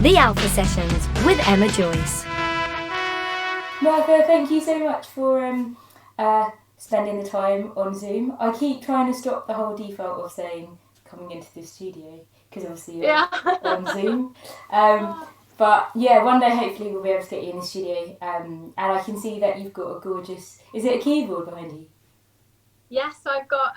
The Alpha Sessions with Emma Joyce. Martha, thank you so much for spending the time on Zoom. I keep trying to stop the whole default of saying coming into the studio because obviously you're on Zoom. But yeah, one day hopefully we'll be able to get you in the studio. And I can see that you've got a gorgeous... Is it a keyboard behind you? Yes, I've got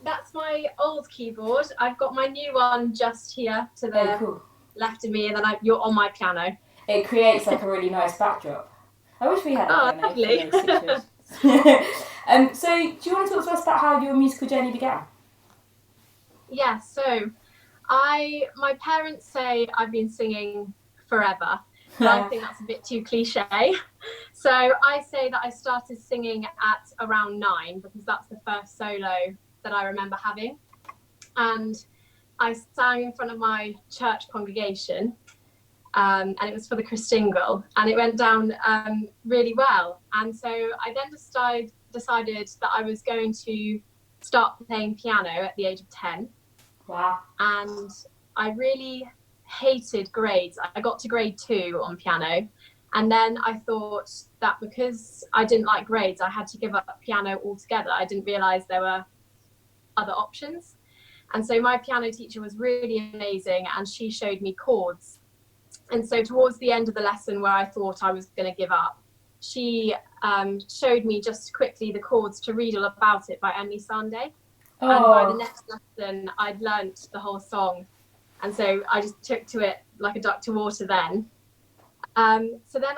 that's my old keyboard. I've got my new one just here to the left of me, and then you're on my piano. It creates like a really nice backdrop. I wish we had a piano lovely. For those so do you want to talk to us about how your musical journey began? Yeah, so my parents say I've been singing forever, but I think that's a bit too cliche. So I say that I started singing at around 9 because that's the first solo that I remember having. And I sang in front of my church congregation, and it was for the Christingle, and it went down really well. And so I then decided that I was going to start playing piano at the age of 10. Wow. And I really hated grades. I got to grade 2 on piano, and then I thought that because I didn't like grades, I had to give up piano altogether. I didn't realise there were other options. And so my piano teacher was really amazing, and she showed me chords. And so towards the end of the lesson where I thought I was going to give up, she showed me just quickly the chords to Read All About It by Emily Sandé. Oh. And by the next lesson, I'd learnt the whole song. And so I just took to it like a duck to water then. So then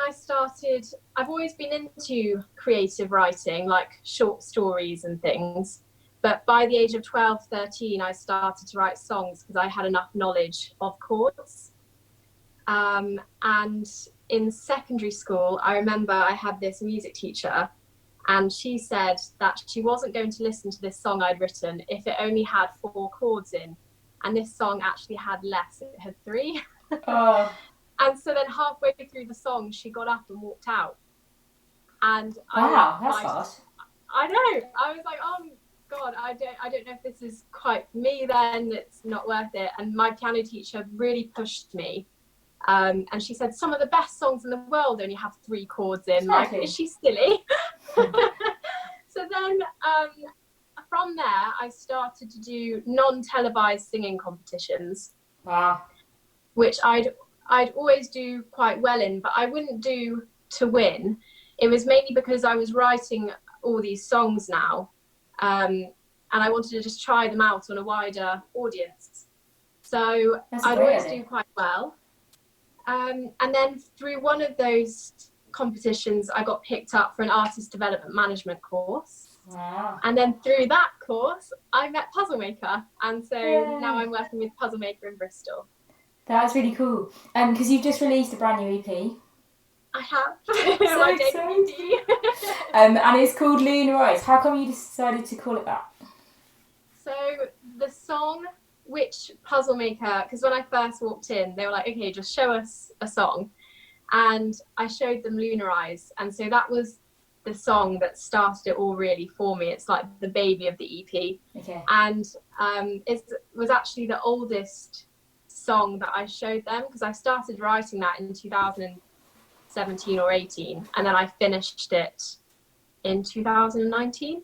I've always been into creative writing, like short stories and things. But by the age of 12, 13, I started to write songs because I had enough knowledge of chords. And in secondary school, I remember I had this music teacher, and she said that she wasn't going to listen to this song I'd written if it only had 4 chords in. And this song actually had less, it had 3. And so then halfway through the song, she got up and walked out. And wow, that's fast. I know. I was like, oh God, I don't know if this is quite for me then, it's not worth it. And my piano teacher really pushed me. And she said, some of the best songs in the world only have 3 chords in. Like, is she silly? So then from there, I started to do non-televised singing competitions. Wow. Which I'd always do quite well in, but I wouldn't do to win. It was mainly because I was writing all these songs now, and I wanted to just try them out on a wider audience. So I'd always do quite well. And then through one of those competitions, I got picked up for an artist development management course. Wow. And then through that course, I met Puzzle Maker. And so now I'm working with Puzzle Maker in Bristol. That's really cool. Because you've just released a brand new EP. I have. So my exciting. debut EP. And it's called LUNAR. How come you decided to call it that? So the song which Puzzle Maker, because when I first walked in, they were like, okay, just show us a song. And I showed them Lunar Eyes. And so that was the song that started it all really for me. It's like the baby of the EP. Okay. And it was actually the oldest song that I showed them, because I started writing that in 2017 or 18. And then I finished it in 2019.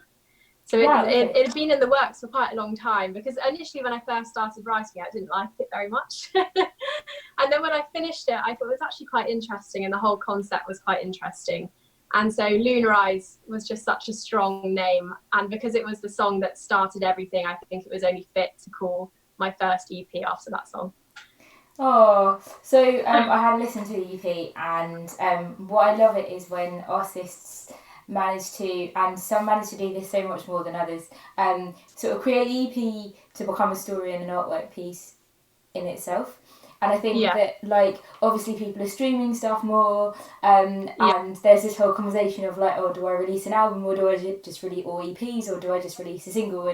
So it had been in the works for quite a long time, because initially when I first started writing it, I didn't like it very much. And then when I finished it, I thought it was actually quite interesting, and the whole concept was quite interesting. And so Lunar Eyes was just such a strong name. And because it was the song that started everything, I think it was only fit to call my first EP after that song. Oh, so I had listened to the EP, and what I love it is when artists manage to, and some manage to do this so much more than others, sort of create EP to become a story and an artwork piece in itself. And I think that, like, obviously people are streaming stuff more, and there's this whole conversation of like, oh, do I release an album, or do I just release all EPs, or do I just release a single?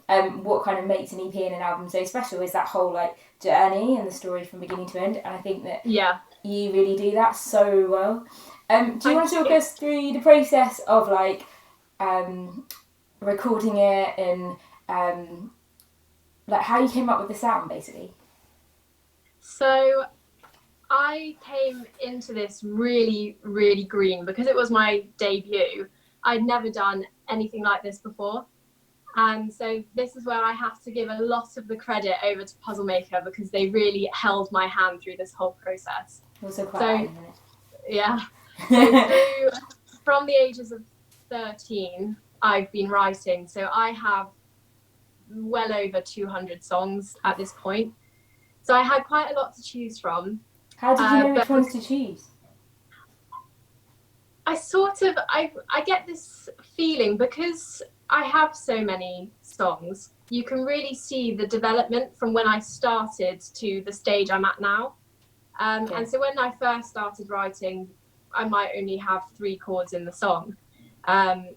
And what kind of makes an EP and an album so special is that whole like journey and the story from beginning to end. And I think that you really do that so well. Do you want to talk us through the process of like recording it and like how you came up with the sound, basically? So I came into this really, really green because it was my debut. I'd never done anything like this before. And so this is where I have to give a lot of the credit over to Puzzle Maker because they really held my hand through this whole process. Also quite So, hard, isn't it? yeah. So from the ages of 13, I've been writing. So I have well over 200 songs at this point. So I had quite a lot to choose from. How did you know which ones to choose? I get this feeling because I have so many songs, you can really see the development from when I started to the stage I'm at now. Okay. And so when I first started writing, I might only have 3 chords in the song. And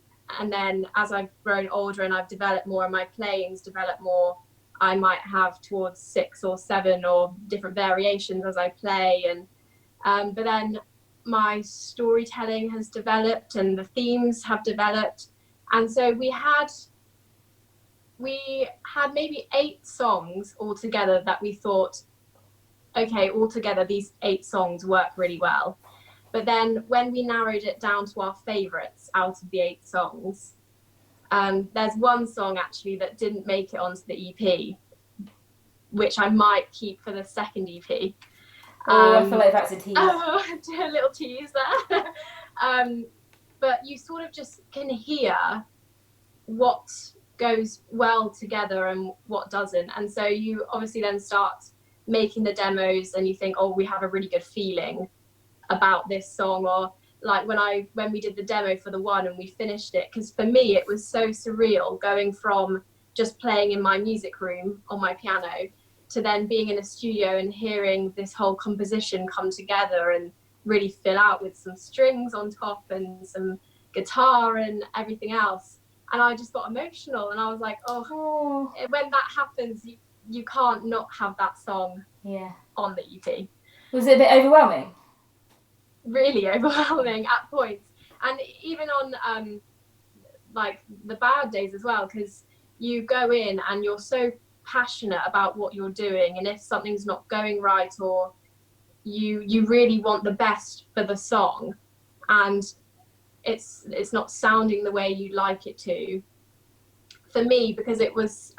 then as I've grown older and I've developed more and my playing's developed more, I might have towards 6 or 7 or different variations as I play. And but then my storytelling has developed and the themes have developed. And so we had maybe 8 songs altogether that we thought, okay, altogether these 8 songs work really well. But then when we narrowed it down to our favourites out of the 8 songs, there's one song actually that didn't make it onto the EP, which I might keep for the second EP. I feel like that's a tease. Oh, a little tease there. But you sort of just can hear what goes well together and what doesn't. And so you obviously then start making the demos and you think, oh, we have a really good feeling about this song. Or like when we did the demo for the one and we finished it, because for me it was so surreal going from just playing in my music room on my piano to then being in a studio and hearing this whole composition come together and really fill out with some strings on top and some guitar and everything else. And I just got emotional and I was like, oh. When that happens, you can't not have that song on the EP. Was it a bit overwhelming? Really overwhelming at points. And even on like the bad days as well, because you go in and you're so passionate about what you're doing, and if something's not going right or you really want the best for the song and it's not sounding the way you'd like it to. For me, because it was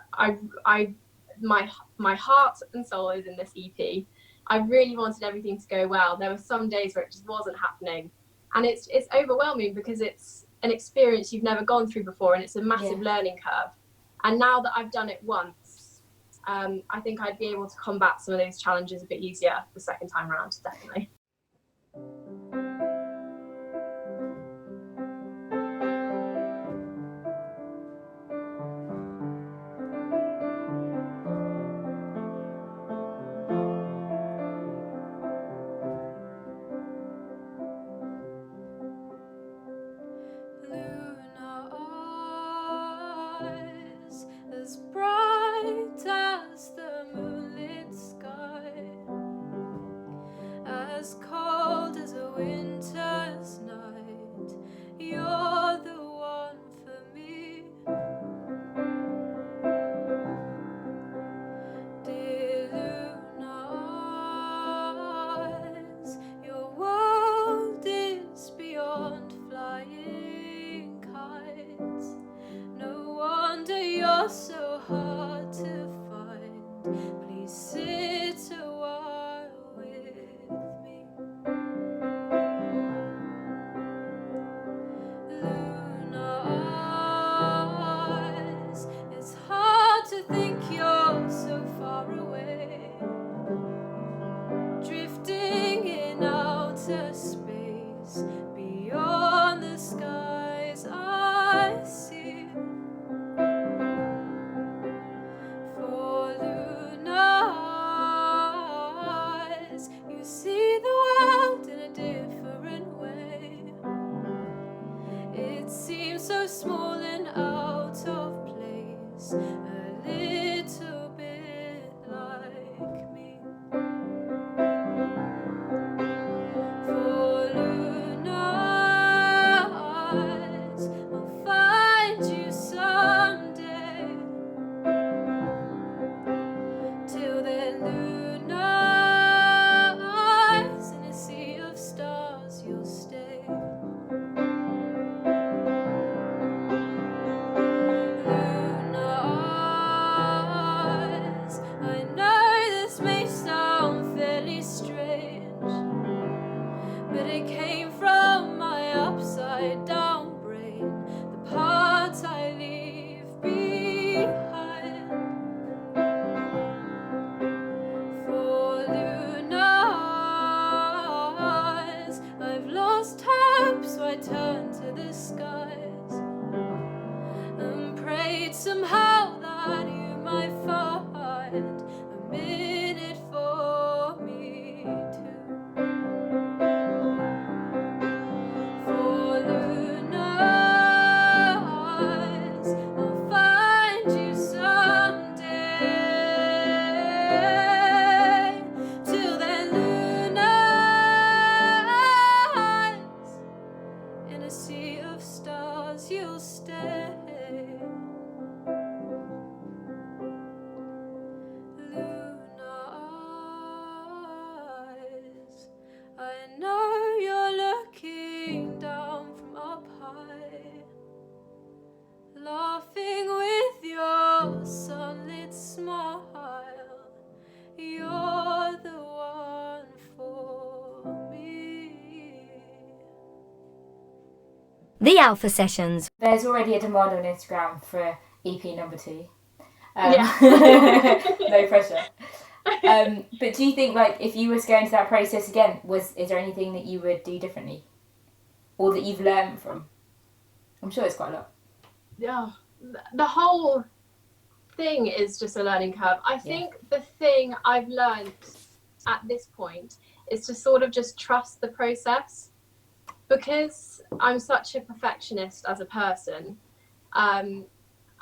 my heart and soul is in this EP. I really wanted everything to go well. There were some days where it just wasn't happening, and it's overwhelming because it's an experience you've never gone through before, and it's a massive learning curve. And now that I've done it once, I think I'd be able to combat some of those challenges a bit easier the second time around, definitely. As bright as the moonlit sky, as cold as a winter's night, you're the one for me. Dear Lunar eyes, your world is beyond flying kites. No wonder you're so hard to find. Please sit a while with me. looking down from up high, laughing with your sunlit smile. You're the one for me. The Alpha Sessions. There's already a demand on Instagram for EP number 2. Yeah. No pressure. But do you think, like, if you were to go into that process again, is there anything that you would do differently, or that you've learned from? I'm sure it's quite a lot. Yeah, the whole thing is just a learning curve. I think the thing I've learned at this point is to sort of just trust the process, because I'm such a perfectionist as a person.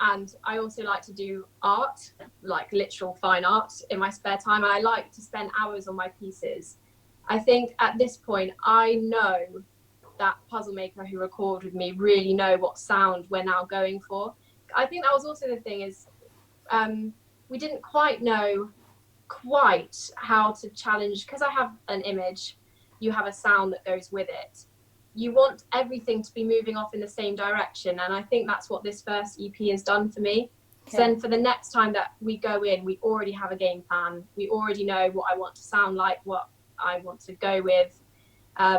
And I also like to do art, like literal fine art, in my spare time. I like to spend hours on my pieces. I think at this point, I know that Puzzle Maker who record with me really know what sound we're now going for. I think that was also the thing is, we didn't quite know how to challenge, because I have an image, you have a sound that goes with it. You want everything to be moving off in the same direction, and I think that's what this first EP has done for me. Okay. So then for the next time that we go in, we already have a game plan. We already know what I want to sound like, what I want to go with,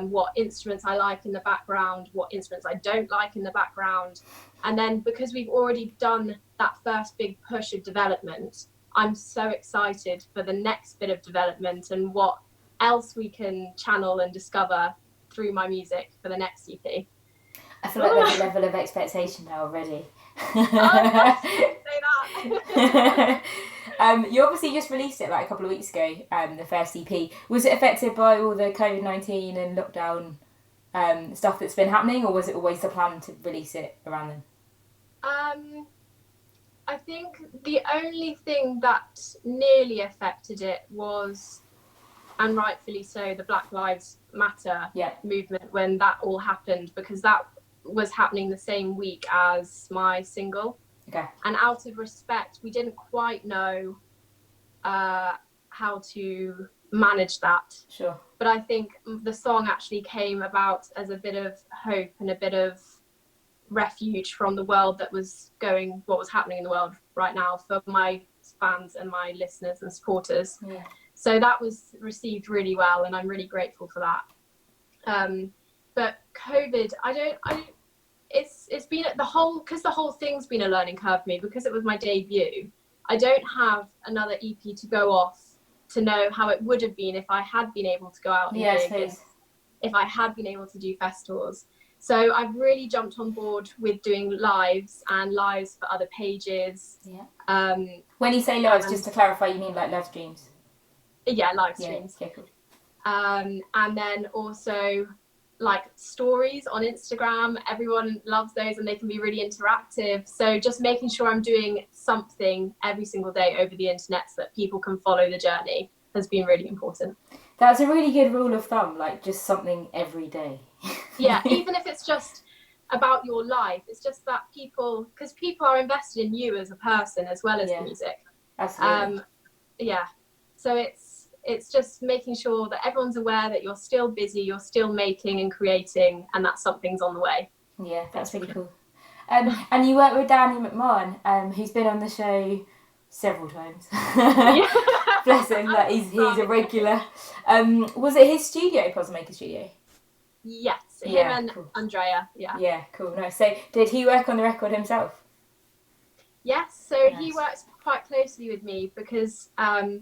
what instruments I like in the background, what instruments I don't like in the background. And then because we've already done that first big push of development, I'm so excited for the next bit of development and what else we can channel and discover through my music for the next EP. I feel like there's a level of expectation now already. Oh, say that. You obviously just released it like a couple of weeks ago, the first EP. Was it affected by all the COVID-19 and lockdown stuff that's been happening, or was it always the plan to release it around then? I think the only thing that nearly affected it was, and rightfully so, the Black Lives Matter movement, when that all happened, because that was happening the same week as my single. Okay. And out of respect, we didn't quite know how to manage that. Sure. But I think the song actually came about as a bit of hope and a bit of refuge from the world that was what was happening in the world right now for my fans and my listeners and supporters. Yeah. So that was received really well, and I'm really grateful for that. But COVID, it's been the whole thing's been a learning curve for me, because it was my debut. I don't have another EP to go off to know how it would have been if I had been able to go out and gig, if I had been able to do festivals. So I've really jumped on board with doing lives for other pages. Yeah. When you say lives, just to clarify, you mean like live streams? Yeah, live streams. Yeah, cool. And then also like stories on Instagram. Everyone loves those and they can be really interactive. So just making sure I'm doing something every single day over the internet so that people can follow the journey has been really important. That's a really good rule of thumb, like just something every day. Yeah, even if it's just about your life, it's just that because people are invested in you as a person as well as the music. Absolutely. Yeah, so it's just making sure that everyone's aware that you're still busy, you're still making and creating, and that something's on the way. Yeah, that's really cool. And you work with Danny McMahon, who's been on the show several times. Bless him, like he's a regular. Was it his studio, Puzzle Maker Studio? Yes, him and cool. Andrea. Yeah, cool. Nice. So did he work on the record himself? Yes, so nice. He works quite closely with me because my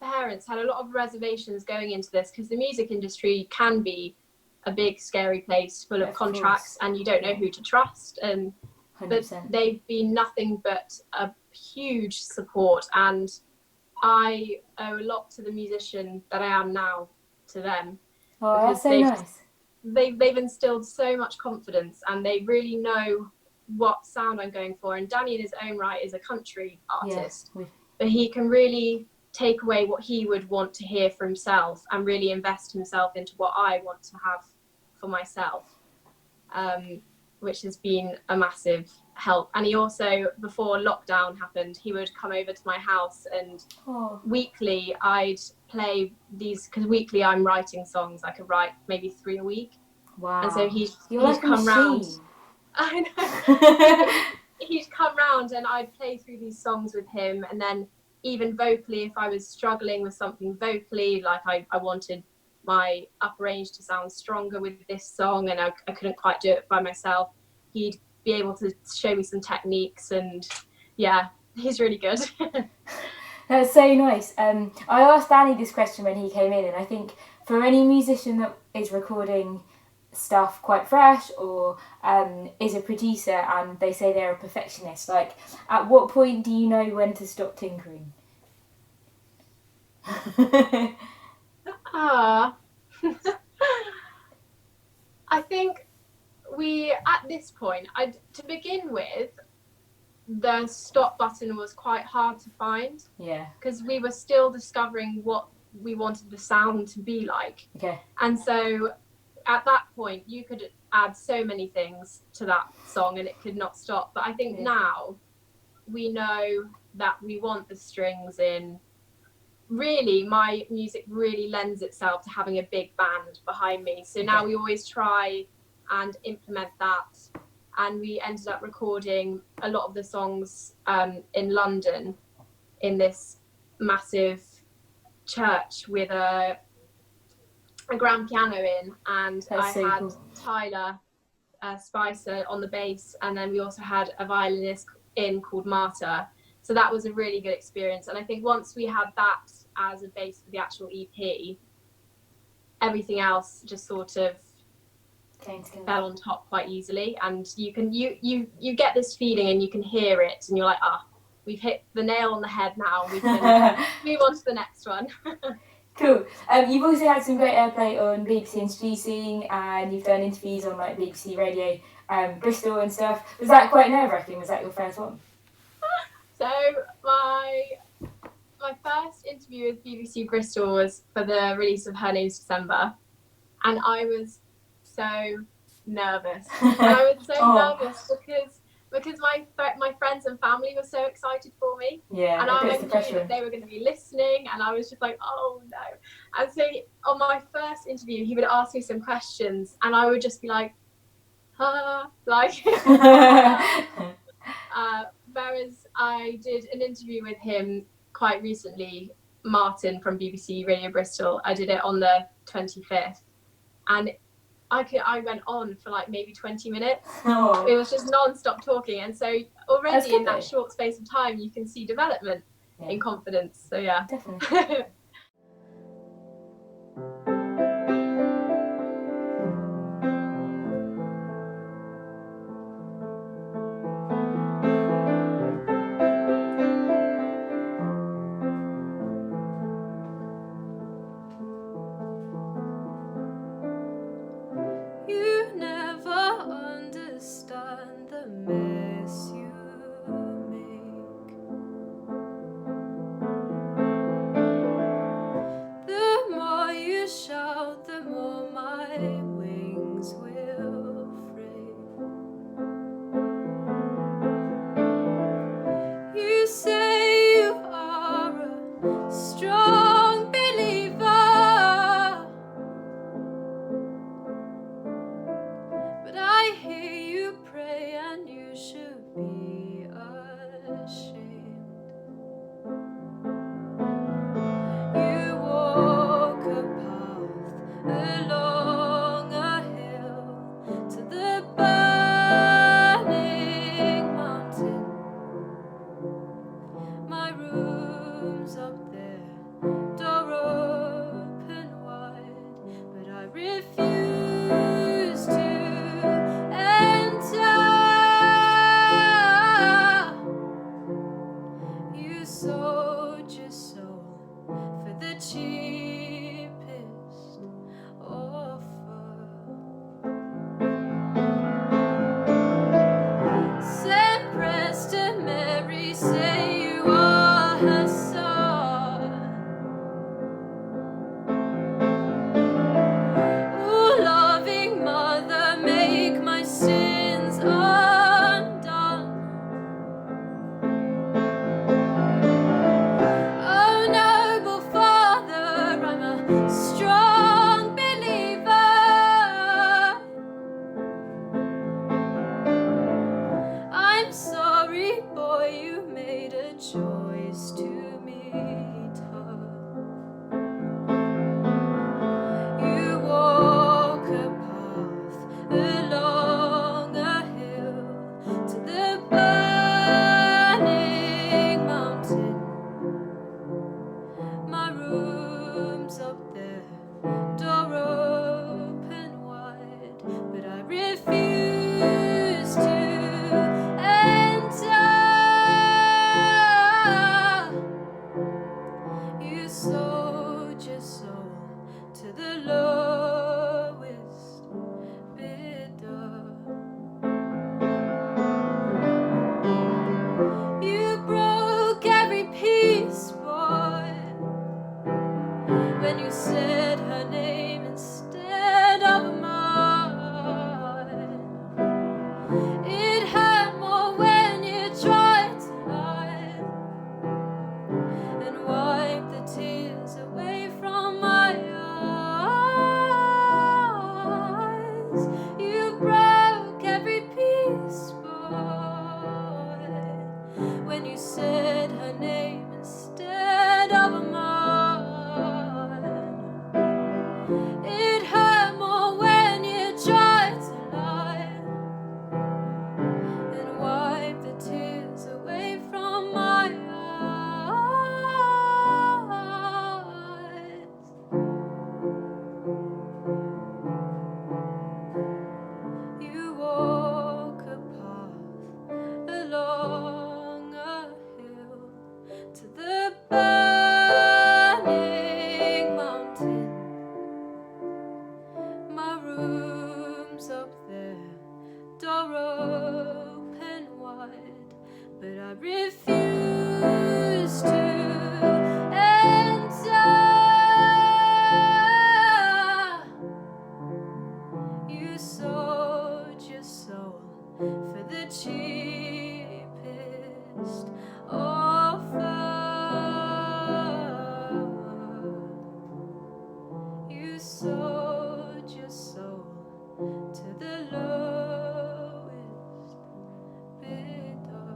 parents had a lot of reservations going into this, because the music industry can be a big scary place full of contracts, and you don't know who to trust, and 100%. But they've been nothing but a huge support, and I owe a lot to the musician that I am now to them. Oh, that's so nice. They've instilled so much confidence, and they really know what sound I'm going for. And Danny in his own right is a country artist, but he can really take away what he would want to hear for himself and really invest himself into what I want to have for myself, which has been a massive help. And he also, before lockdown happened, he would come over to my house, and weekly I'd play these, because weekly I'm writing songs. I could write maybe 3 a week. Wow. And so he'd like come round. I know. He'd come round and I'd play through these songs with him, and then even vocally, if I was struggling with something vocally, like I wanted my upper range to sound stronger with this song and I couldn't quite do it by myself, he'd be able to show me some techniques, and yeah, he's really good. That's so nice. I asked Danny this question when he came in, and I think for any musician that is recording stuff quite fresh or is a producer and they say they're a perfectionist, like at what point do you know when to stop tinkering? I think at this point, to begin with, the stop button was quite hard to find. Yeah. Because we were still discovering what we wanted the sound to be like. Okay. And so at that point, you could add so many things to that song and it could not stop. But I think now we know that we want the strings in. Really, my music really lends itself to having a big band behind me. So now we always try and implement that. And we ended up recording a lot of the songs in London in this massive church with a grand piano in, and I had Tyler Spicer on the bass, and then we also had a violinist in called Marta. So that was a really good experience. And I think once we had that as a base for the actual EP, everything else just sort of fell on top quite easily. And you get this feeling and you can hear it and you're like, we've hit the nail on the head now. We can move on to the next one. Cool. You've also had some great airplay on BBC Introducing, and you've done interviews on like BBC Radio Bristol and stuff. Was that quite nerve-wracking? Was that your first one? So my first interview with BBC Bristol was for the release of Her Name's December, and I was so nervous. And I was so nervous because my friends and family were so excited for me. Yeah, and I knew that they were going to be listening, and I was just like, oh no. And so on my first interview, he would ask me some questions, and I would just be like, whereas I did an interview with him quite recently, Martin from BBC Radio Bristol. I did it on the 25th, and I went on for like maybe 20 minutes. It was just non-stop talking, and so already in that short space of time you can see development in confidence. So yeah, definitely. Loving mother, make my sins undone. you made a choice to meet her. You walk a path along a hill to the burning mountain. My room's up there, door open wide, but I refuse to enter. You sold your soul to the lowest bidder. You broke every piece, boy, when you said her name instead of mine. It hurt more when you tried to hide and wipe the tears away from my eyes. You broke every piece, boy, when you said her name instead of mine. It hurt more when you tried to lie and wipe the tears away from my eyes. You walk a path along a hill to the burning mountain. My room's up there, door open wide, but I refuse to enter. You sold your soul for the cheapest offer. You sold your soul to the lowest bidder.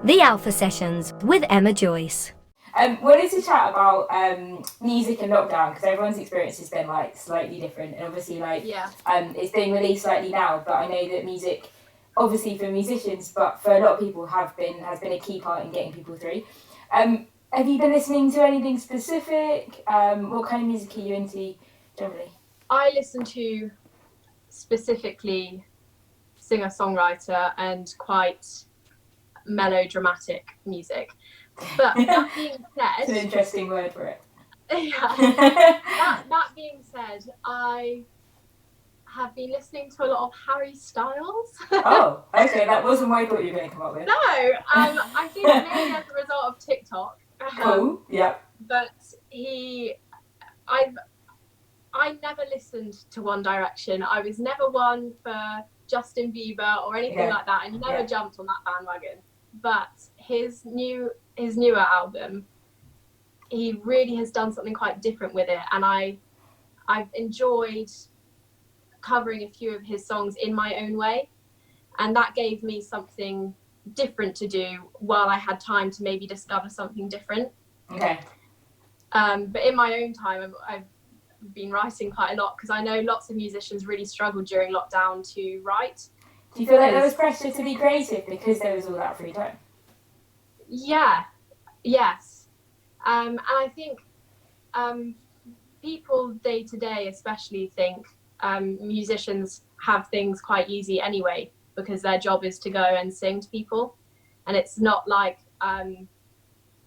The Alpha Sessions with Emma Joyce. Wanted to chat about music and lockdown, because everyone's experience has been like slightly different, and obviously it's being released slightly now, but I know that music, obviously for musicians, but for a lot of people has been a key part in getting people through. Have you been listening to anything specific? What kind of music are you into generally? I listen to specifically singer-songwriter and quite melodramatic music. But that being It's an said, interesting word for it. that being said, I have been listening to a lot of Harry Styles. Oh, okay, that wasn't what I thought you were going to come up with. No, I think maybe as a result of TikTok. Cool, yeah. But I never listened to One Direction. I was never one for Justin Bieber or anything like that. I never jumped on that bandwagon. But his newer album, he really has done something quite different with it, and I've enjoyed covering a few of his songs in my own way, and that gave me something different to do while I had time to maybe discover something different. Okay. But in my own time, I've been writing quite a lot, because I know lots of musicians really struggled during lockdown to write. Do you feel like there was pressure to be creative because there was all that free time? Yes. And I think people day to day especially think musicians have things quite easy anyway, because their job is to go and sing to people. And it's not like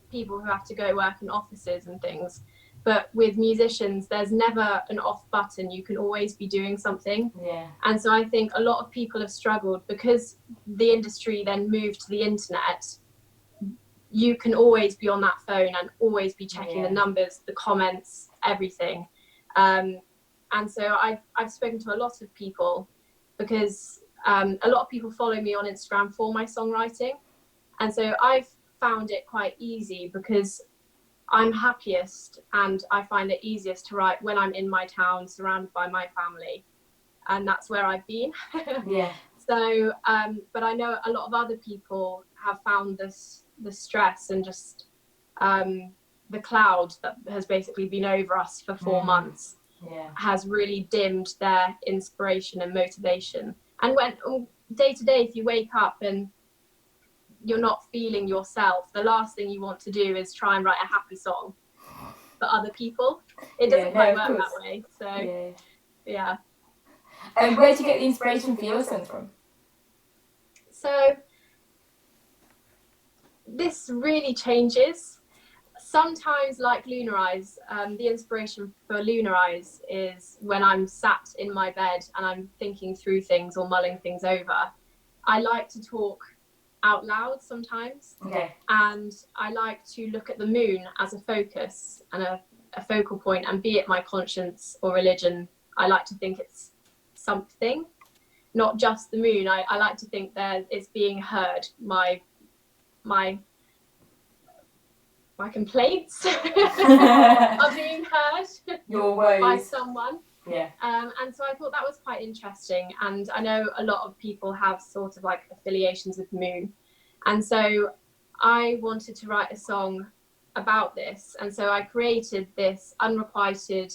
people who have to go work in offices and things. But with musicians, there's never an off button. You can always be doing something. Yeah. And so I think a lot of people have struggled because the industry then moved to the internet. You can always be on that phone and always be checking the numbers, the comments, everything. And so I've spoken to a lot of people, because a lot of people follow me on Instagram for my songwriting. And so I've found it quite easy, because I'm happiest and I find it easiest to write when I'm in my town, surrounded by my family. And that's where I've been. Yeah. So, but I know a lot of other people have found the stress and just the cloud that has basically been over us for 4 months has really dimmed their inspiration and motivation. And when day to day, if you wake up and you're not feeling yourself, the last thing you want to do is try and write a happy song for other people. It doesn't quite work that way. So yeah. And where do you get the inspiration for your songs from? So this really changes. Sometimes, like Lunar Eyes, the inspiration for Lunar Eyes is when I'm sat in my bed and I'm thinking through things or mulling things over. I like to talk out loud sometimes. Okay. And I like to look at the moon as a focus and a focal point, and be it my conscience or religion, I like to think it's something, not just the moon. I like to think that it's being heard, my complaints are being heard Your woes by someone. Yeah. And so I thought that was quite interesting, and I know a lot of people have sort of like affiliations with the moon, and so I wanted to write a song about this, and so I created this unrequited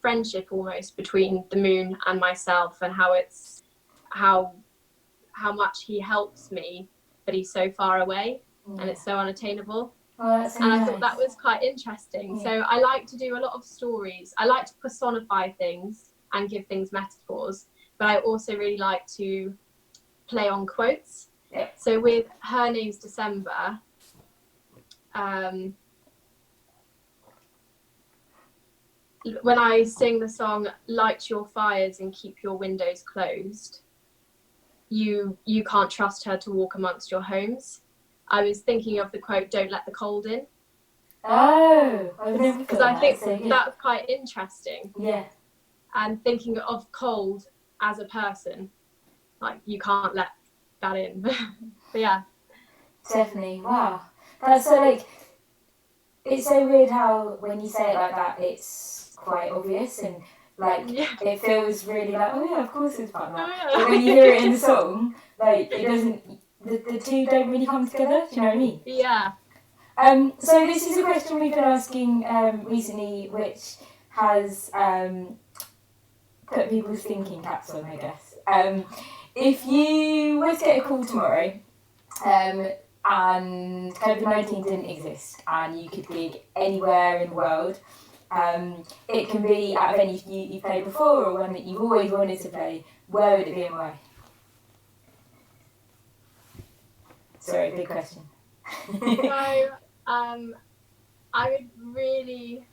friendship almost between the moon and myself, and how much he helps me, but he's so far away and it's so unattainable. Oh, that's so and nice. I thought that was quite interesting. Yeah. So I like to do a lot of stories. I like to personify things and give things metaphors, but I also really like to play on quotes. Yeah. So with Her Name's December, when I sing the song "Light Your Fires and Keep Your Windows Closed," you can't trust her to walk amongst your homes. I was thinking of the quote, "Don't let the cold in." Oh, I've never Because thought I think so good. that's quite interesting. Yeah. And thinking of cold as a person, like you can't let that in. But yeah. Definitely. Wow. That's so like, it's so weird how when you say it like that, it's quite obvious and like it feels really like, oh yeah, of course it's like that. Oh, yeah. But when you hear it in the song, like it doesn't, the two don't really come together. Do you know what I mean? Yeah. So this is a question we've been asking recently, which has put people's thinking caps on, I guess. If you were to get a call tomorrow, and COVID-19 didn't exist, and you could gig anywhere in the world, it can be at a venue you've played before or one that you've always wanted to play, where would it be and why? Sorry, big question. So I would really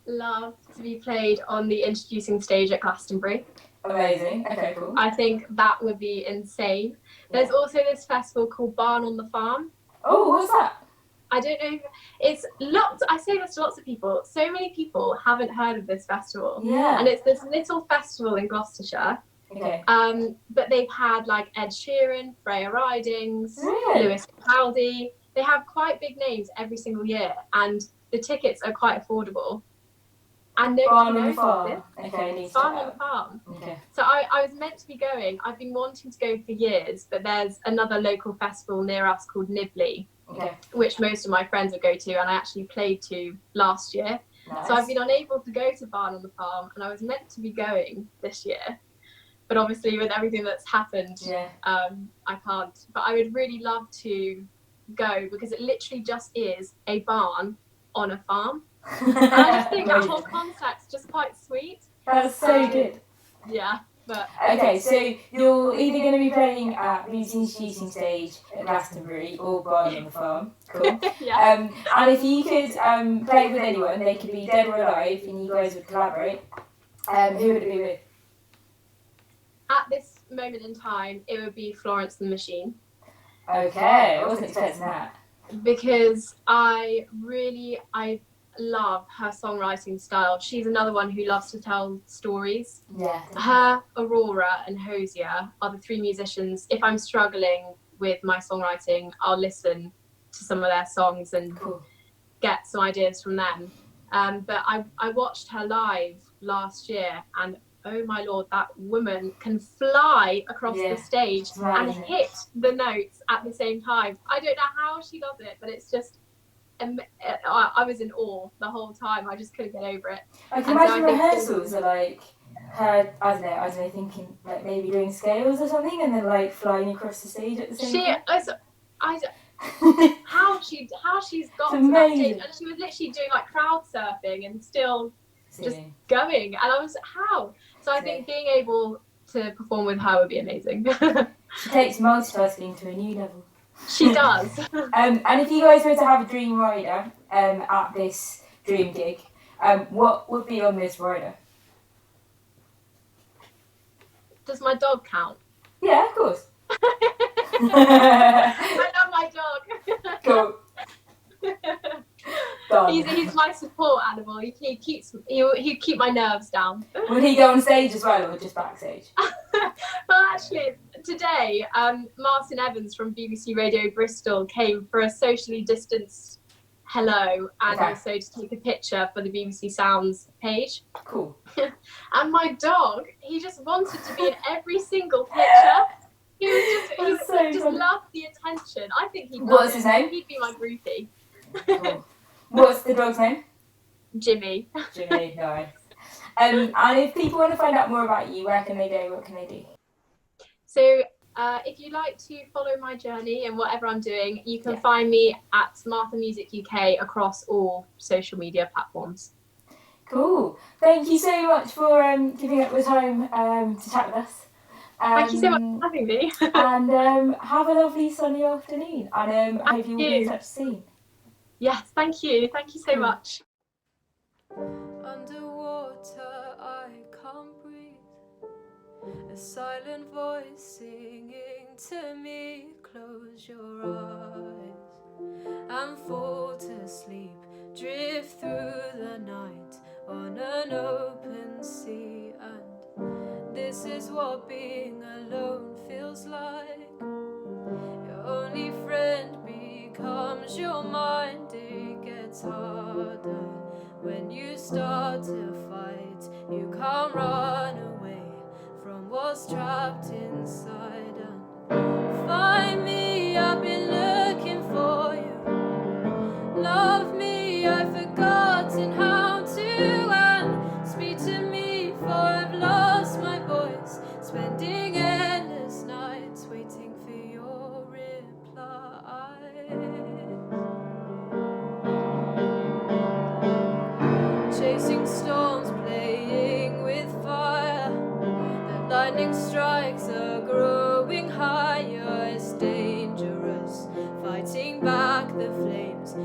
love to be played on the introducing stage at Glastonbury. Amazing. Okay, cool. I think that would be insane. There's also this festival called Barn on the Farm. Oh, what's that? I don't know. It's lots. I say this to lots of people. So many people haven't heard of this festival. Yeah. And it's this little festival in Gloucestershire. Okay. But they've had like Ed Sheeran, Freya Ridings, Really? Lewis Capaldi. They have quite big names every single year, and the tickets are quite affordable. And Barn nobody on the knows Farm. about it. Okay, need to Barn check on the Farm. Okay. So I was meant to be going. I've been wanting to go for years, but there's another local festival near us called Nibley, Okay. which most of my friends would go to, and I actually played to last year. Nice. So I've been unable to go to Barn on the Farm, and I was meant to be going this year. But obviously with everything that's happened, I can't. But I would really love to go, because it literally just is a barn on a farm. And I just think that whole concept's just quite sweet. That's so good. Yeah, but Okay, so you're either going to be playing at the introducing stage at Glastonbury or Barn on the Farm. Cool. yeah. And if you could play with anyone, they could be dead or alive, and you guys would collaborate, who would it be with? At this moment in time, it would be Florence the Machine. Okay, I wasn't expecting that. Because I love her songwriting style. She's another one who loves to tell stories. Yeah. Her, Aurora and Hosier are the three musicians. If I'm struggling with my songwriting, I'll listen to some of their songs and get some ideas from them. But I watched her live last year, and oh my lord, that woman can fly across the stage and hit the notes at the same time. I don't know how she does it, but it's just, I was in awe the whole time. I just couldn't get over it. I can imagine rehearsals are like her, I don't know, thinking like maybe doing scales or something and then like flying across the stage at the same time. How she's got to that stage, and she was literally doing like crowd surfing and still just going, and I was how. So I think being able to perform with her would be amazing. She takes multitasking to a new level. She does. And if you guys were to have a dream rider at this dream gig, what would be on this rider? Does my dog count? Yeah, of course. I love my dog. Cool. He's my support animal. He keep my nerves down. Would he go on stage as well, or just backstage? Well, actually, today Martin Evans from BBC Radio Bristol came for a socially distanced hello and also to take a picture for the BBC Sounds page. Cool. And my dog, he just wanted to be in every single picture. He just loved the attention. I think he'd What's his name? He'd be my groupie. Cool. What's the dog's name? Jimmy. Jimmy, nice. And if people want to find out more about you, where can they go? What can they do? So if you'd like to follow my journey and whatever I'm doing, you can find me at Martha Music UK across all social media platforms. Cool. Thank you so much for giving up the time to chat with us. Thank you so much for having me. And have a lovely sunny afternoon. And I hope you will be in touch soon. Yes, thank you. Thank you so much. Underwater, I can't breathe. A silent voice singing to me. Close your eyes and fall to sleep. Drift through the night on an open sea. And this is what being alone feels like. Your only friend becomes your mind. It gets harder when you start to fight. You can't run away from what's trapped inside. And find me, I've been looking for you. Love me, I've forgotten how to. And speak to me, for I've lost my voice. Spending endless nights waiting for your reply. Chasing storms, playing with fire. The lightning strikes are growing higher. It's dangerous, fighting back the flames.